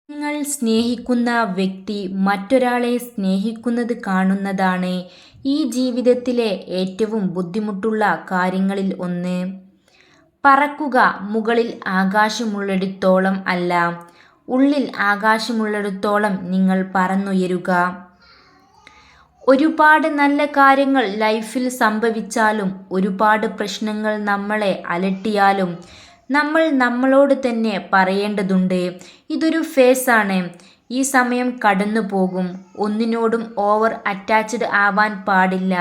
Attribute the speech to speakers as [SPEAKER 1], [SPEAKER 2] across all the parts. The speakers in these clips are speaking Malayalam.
[SPEAKER 1] നിങ്ങൾ സ്നേഹിക്കുന്ന വ്യക്തി മറ്റൊരാളെ സ്നേഹിക്കുന്നത് കാണുന്നതാണ് ഈ ജീവിതത്തിലെ ഏറ്റവും ബുദ്ധിമുട്ടുള്ള കാര്യങ്ങളിൽ ഒന്ന്. പറക്കുക മുകളിൽ ആകാശമുള്ളിടത്തോളം അല്ല, ഉള്ളിൽ ആകാശമുള്ളിടത്തോളം നിങ്ങൾ പറന്നുയരുക. ഒരുപാട് നല്ല കാര്യങ്ങൾ ലൈഫിൽ സംഭവിച്ചാലും ഒരുപാട് പ്രശ്നങ്ങൾ നമ്മളെ അലട്ടിയാലും നമ്മൾ നമ്മളോട് തന്നെ പറയേണ്ടതുണ്ട്, ഇതൊരു ഫേസാണ്, ഈ സമയം കടന്നു പോകും. ഒന്നിനോടും ഓവർ അറ്റാച്ച്ഡ് ആവാൻ പാടില്ല.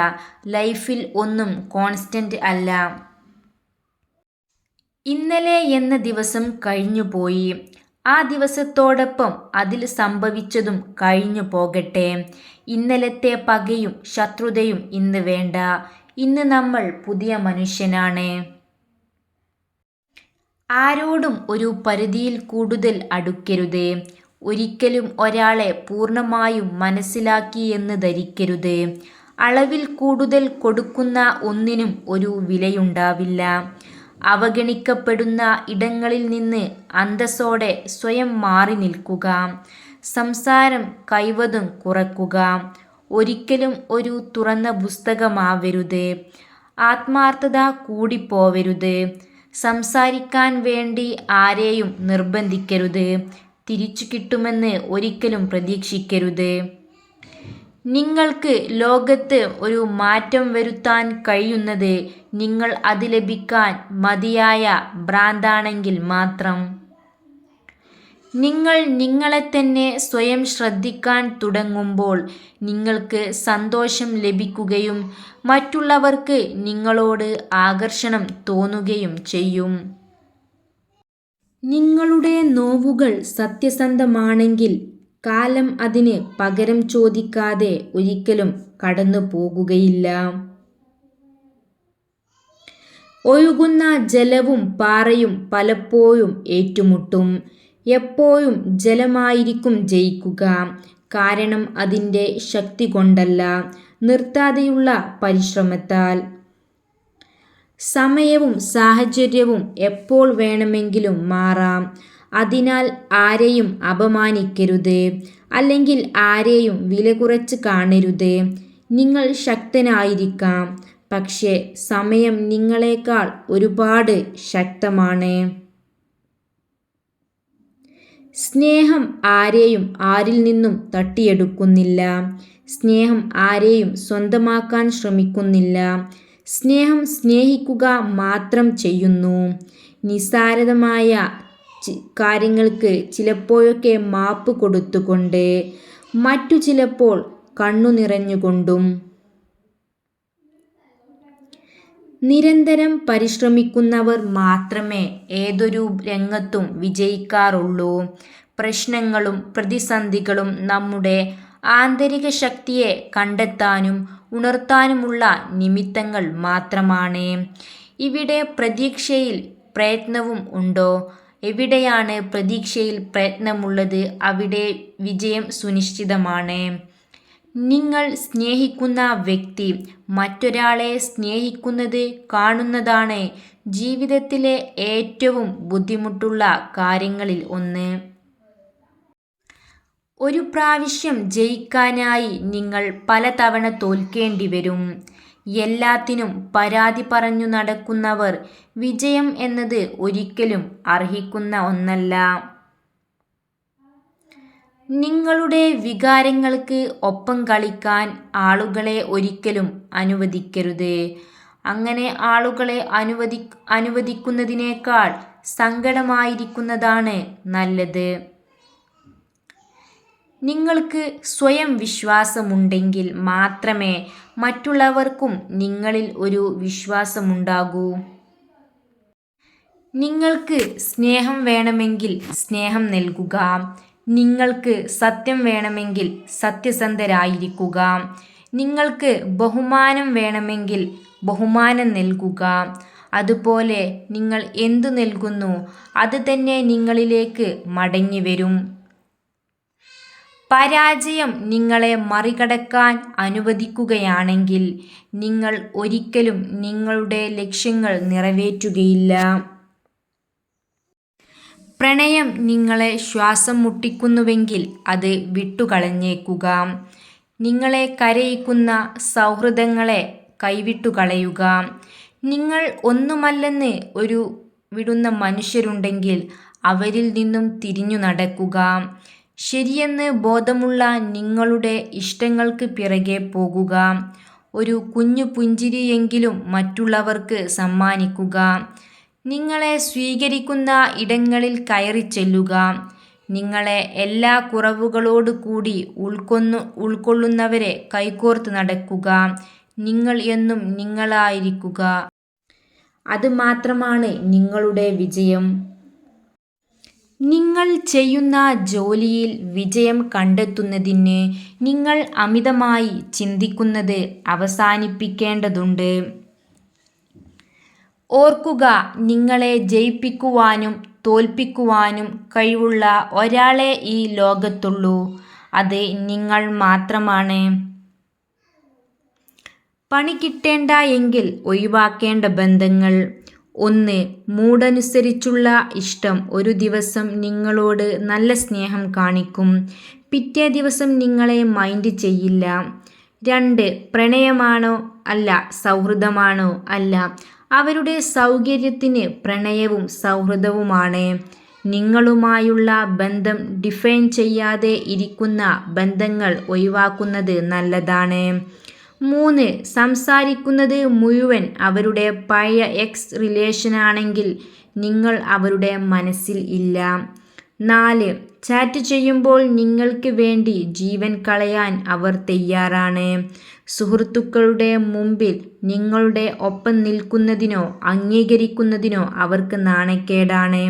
[SPEAKER 1] ലൈഫിൽ ഒന്നും കോൺസ്റ്റന്റ് അല്ല. ഇന്നലെ എന്ന ദിവസം കഴിഞ്ഞുപോയി. ആ ദിവസത്തോടൊപ്പം അതിൽ സംഭവിച്ചതും കഴിഞ്ഞു പോകട്ടെ. ഇന്നലത്തെ പകയും ശത്രുതയും ഇന്ന് വേണ്ട. ഇന്ന് നമ്മൾ പുതിയ മനുഷ്യനാണ്. ആരോടും ഒരു പരിധിയിൽ കൂടുതൽ അടുക്കരുത്. ഒരിക്കലും ഒരാളെ പൂർണ്ണമായും മനസ്സിലാക്കി എന്ന് ധരിക്കരുത്. അളവിൽ കൂടുതൽ കൊടുക്കുന്ന ഒന്നിനും ഒരു വിലയുണ്ടാവില്ല. അവഗണിക്കപ്പെടുന്ന ഇടങ്ങളിൽ നിന്ന് അന്തസ്സോടെ സ്വയം മാറി നിൽക്കുക. സംസാരം കഴിവതും കുറയ്ക്കുക. ഒരിക്കലും ഒരു തുറന്ന പുസ്തകമാവരുത്. ആത്മാർത്ഥത കൂടിപ്പോവരുത്. സംസാരിക്കാൻ വേണ്ടി ആരെയും നിർബന്ധിക്കരുത്. തിരിച്ചു കിട്ടുമെന്ന് ഒരിക്കലും പ്രതീക്ഷിക്കരുത്. നിങ്ങൾക്ക് ലോകത്ത് ഒരു മാറ്റം വരുത്താൻ കഴിയുന്നത് നിങ്ങൾ അത് ലഭിക്കാൻ മതിയായ ഭ്രാന്താണെങ്കിൽ മാത്രം. നിങ്ങൾ നിങ്ങളെ തന്നെ സ്വയം ശ്രദ്ധിക്കാൻ തുടങ്ങുമ്പോൾ നിങ്ങൾക്ക് സന്തോഷം ലഭിക്കുകയും മറ്റുള്ളവർക്ക് നിങ്ങളോട് ആകർഷണം തോന്നുകയും ചെയ്യും. നിങ്ങളുടെ നോവുകൾ സത്യസന്ധമാണെങ്കിൽ കാലം അതിന് പകരം ചോദിക്കാതെ ഒരിക്കലും കടന്നു പോകുകയില്ല. ഒഴുകുന്ന ജലവും പാറയും പലപ്പോഴും ഏറ്റുമുട്ടും. എപ്പോഴും ജലമായിരിക്കും ജയിക്കുക. കാരണം അതിൻ്റെ ശക്തി കൊണ്ടല്ല, നിർത്താതെയുള്ള പരിശ്രമത്താൽ. സമയവും സാഹചര്യവും എപ്പോൾ വേണമെങ്കിലും മാറാം. അതിനാൽ ആരെയും അപമാനിക്കരുത്, അല്ലെങ്കിൽ ആരെയും വില കുറച്ച് കാണരുത്. നിങ്ങൾ ശക്തനായിരിക്കാം, പക്ഷേ സമയം നിങ്ങളെക്കാൾ ഒരുപാട് ശക്തമാണ്. സ്നേഹം ആരെയും ആരിൽ നിന്നും തട്ടിയെടുക്കുന്നില്ല. സ്നേഹം ആരെയും സ്വന്തമാക്കാൻ ശ്രമിക്കുന്നില്ല. സ്നേഹം സ്നേഹിക്കുക മാത്രം ചെയ്യുന്നു. നിസ്സാരമായ കാര്യങ്ങൾക്ക് ചിലപ്പോഴൊക്കെ മാപ്പ് കൊടുത്തുകൊണ്ട്, മറ്റു ചിലപ്പോൾ കണ്ണു നിറഞ്ഞുകൊണ്ടും. നിരന്തരം പരിശ്രമിക്കുന്നവർ മാത്രമേ ഏതൊരു രംഗത്തും വിജയിക്കാറുള്ളൂ. പ്രശ്നങ്ങളും പ്രതിസന്ധികളും നമ്മുടെ ആന്തരിക ശക്തിയെ കണ്ടെത്താനും ഉണർത്താനുമുള്ള നിമിത്തങ്ങൾ മാത്രമാണ്. ഇവിടെ പ്രതീക്ഷയിൽ പ്രയത്നവും ഉണ്ടോ? എവിടെയാണ് പ്രതീക്ഷയിൽ പ്രയത്നമുള്ളത് അവിടെ വിജയം സുനിശ്ചിതമാണ്. നിങ്ങൾ സ്നേഹിക്കുന്ന വ്യക്തി മറ്റൊരാളെ സ്നേഹിക്കുന്നത് കാണുന്നതാണ് ജീവിതത്തിലെ ഏറ്റവും ബുദ്ധിമുട്ടുള്ള കാര്യങ്ങളിൽ ഒന്ന്. ഒരു പ്രാവശ്യം ജയിക്കാനായി നിങ്ങൾ പലതവണ തോൽക്കേണ്ടി വരും. എല്ലാത്തിനും പരാതി പറഞ്ഞു നടക്കുന്നവർ വിജയം എന്നത് ഒരിക്കലും അർഹിക്കുന്ന ഒന്നല്ല. നിങ്ങളുടെ വികാരങ്ങൾക്ക് ഒപ്പം കളിക്കാൻ ആളുകളെ ഒരിക്കലും അനുവദിക്കരുത്. അങ്ങനെ ആളുകളെ അനുവദിക്കുന്നതിനേക്കാൾ സങ്കടമായിരിക്കുന്നതാണ് നല്ലത്. നിങ്ങൾക്ക് സ്വയം വിശ്വാസമുണ്ടെങ്കിൽ മാത്രമേ മറ്റുള്ളവർക്കും നിങ്ങളിൽ ഒരു വിശ്വാസമുണ്ടാകൂ. നിങ്ങൾക്ക് സ്നേഹം വേണമെങ്കിൽ സ്നേഹം നൽകുക. നിങ്ങൾക്ക് സത്യം വേണമെങ്കിൽ സത്യസന്ധരായിരിക്കുക. നിങ്ങൾക്ക് ബഹുമാനം വേണമെങ്കിൽ ബഹുമാനം നൽകുക. അതുപോലെ നിങ്ങൾ എന്തു നൽകുന്നു അത് തന്നെ നിങ്ങളിലേക്ക് മടങ്ങി വരും. പരാജയം നിങ്ങളെ മറികടക്കാൻ അനുവദിക്കുകയാണെങ്കിൽ നിങ്ങൾ ഒരിക്കലും നിങ്ങളുടെ ലക്ഷ്യങ്ങൾ നിറവേറ്റുകയില്ല. പ്രണയം നിങ്ങളെ ശ്വാസം മുട്ടിക്കുന്നുവെങ്കിൽ അത് വിട്ടുകളഞ്ഞേക്കുക. നിങ്ങളെ കരയിക്കുന്ന സൗഹൃദങ്ങളെ കൈവിട്ടുകളയുക. നിങ്ങൾ ഒന്നുമല്ലെന്ന് ഒരു വിടുന്ന മനുഷ്യരുണ്ടെങ്കിൽ അവരിൽ നിന്നും തിരിഞ്ഞു നടക്കുക. ശരിയെന്ന് ബോധമുള്ള നിങ്ങളുടെ ഇഷ്ടങ്ങൾക്ക് പിറകെ പോകുക. ഒരു കുഞ്ഞു പുഞ്ചിരിയെങ്കിലും മറ്റുള്ളവർക്ക് സമ്മാനിക്കുക. നിങ്ങളെ സ്വീകരിക്കുന്ന ഇടങ്ങളിൽ കയറി ചെല്ലുക. നിങ്ങളെ എല്ലാ കുറവുകളോടു കൂടി ഉൾക്കൊള്ളുന്നവരെ കൈകോർത്ത് നടക്കുക. നിങ്ങൾ എന്നും നിങ്ങളായിരിക്കുക. അത് മാത്രമാണ് നിങ്ങളുടെ വിജയം. നിങ്ങൾ ചെയ്യുന്ന ജോലിയിൽ വിജയം കണ്ടെത്തുന്നതിന് നിങ്ങൾ അമിതമായി ചിന്തിക്കുന്നത് അവസാനിപ്പിക്കേണ്ടതുണ്ട്. ഓർക്കുക, നിങ്ങളെ ജയിപ്പിക്കുവാനും തോൽപ്പിക്കുവാനും കഴിവുള്ള ഒരാളെ ഈ ലോകത്തുള്ളൂ. അത് നിങ്ങൾ മാത്രമാണ്. പണി കിട്ടേണ്ട എങ്കിൽ ഒഴിവാക്കേണ്ട ബന്ധങ്ങൾ. 1. മൂടനുസരിച്ചുള്ള ഇഷ്ടം. ഒരു ദിവസം നിങ്ങളോട് നല്ല സ്നേഹം കാണിക്കും, പിറ്റേ ദിവസം നിങ്ങളെ മൈൻഡ് ചെയ്യില്ല. 2. പ്രണയമാണോ? അല്ല. സൗഹൃദമാണോ? അല്ല. അവരുടെ സൗകര്യത്തിന് പ്രണയവും സൗഹൃദവുമാണ്. നിങ്ങളുമായുള്ള ബന്ധം ഡിഫൈൻ ചെയ്യാതെ ഇരിക്കുന്ന ബന്ധങ്ങൾ ഒഴിവാക്കുന്നത് നല്ലതാണ്. 3. സംസാരിക്കുന്നത് മുഴുവൻ അവരുടെ പഴയ എക്സ് റിലേഷനാണെങ്കിൽ നിങ്ങൾ അവരുടെ മനസ്സിൽ ഇല്ല. 4. ചാറ്റ് ചെയ്യുമ്പോൾ നിങ്ങൾക്ക് വേണ്ടി ജീവൻ കളയാൻ അവർ തയ്യാറാണ്. സുഹൃത്തുക്കളുടെ മുമ്പിൽ നിങ്ങളുടെ ഒപ്പം നിൽക്കുന്നതിനോ അംഗീകരിക്കുന്നതിനോ അവർക്ക് നാണക്കേടാണ്.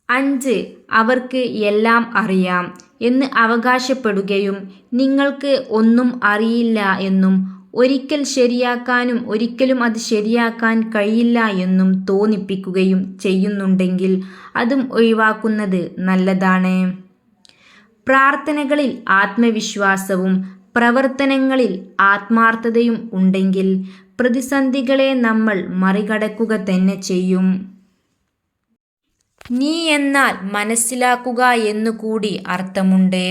[SPEAKER 1] 5. അവർക്ക് എല്ലാം അറിയാം എന്ന് അവകാശപ്പെടുകയും നിങ്ങൾക്ക് ഒന്നും അറിയില്ല എന്നും ഒരിക്കൽ ശരിയാക്കാനും ഒരിക്കലും അത് ശരിയാക്കാൻ കഴിയില്ല എന്നും തോന്നിപ്പിക്കുകയും ചെയ്യുന്നുണ്ടെങ്കിൽ അതും ഒഴിവാക്കുന്നത് നല്ലതാണ്. പ്രാർത്ഥനകളിൽ ആത്മവിശ്വാസവും പ്രവർത്തനങ്ങളിൽ ആത്മാർത്ഥതയും ഉണ്ടെങ്കിൽ പ്രതിസന്ധികളെ നമ്മൾ മറികടക്കുക തന്നെ ചെയ്യും. നീ എന്നാൽ മനസ്സിലാക്കുക എന്നുകൂടി അർത്ഥമുണ്ട്.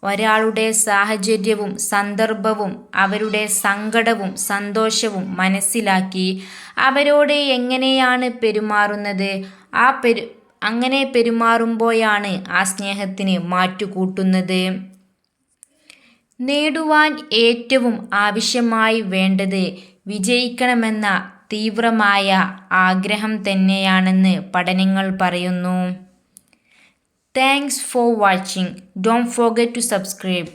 [SPEAKER 1] ഒരാളുടെ സാഹചര്യവും സന്ദർഭവും അവരുടെ സങ്കടവും സന്തോഷവും മനസ്സിലാക്കി അവരോട് എങ്ങനെയാണ് പെരുമാറുന്നത്, അങ്ങനെ പെരുമാറുമ്പോഴാണ് ആ സ്നേഹത്തിന് മാറ്റുകൂട്ടുന്നത്. നേടുവാൻ ഏറ്റവും ആവശ്യമായി വേണ്ടത് വിജയിക്കണമെന്ന തീവ്രമായ ആഗ്രഹം തന്നെയാണെന്ന് പഠനങ്ങൾ പറയുന്നു. Thanks for watching. Don't forget to subscribe.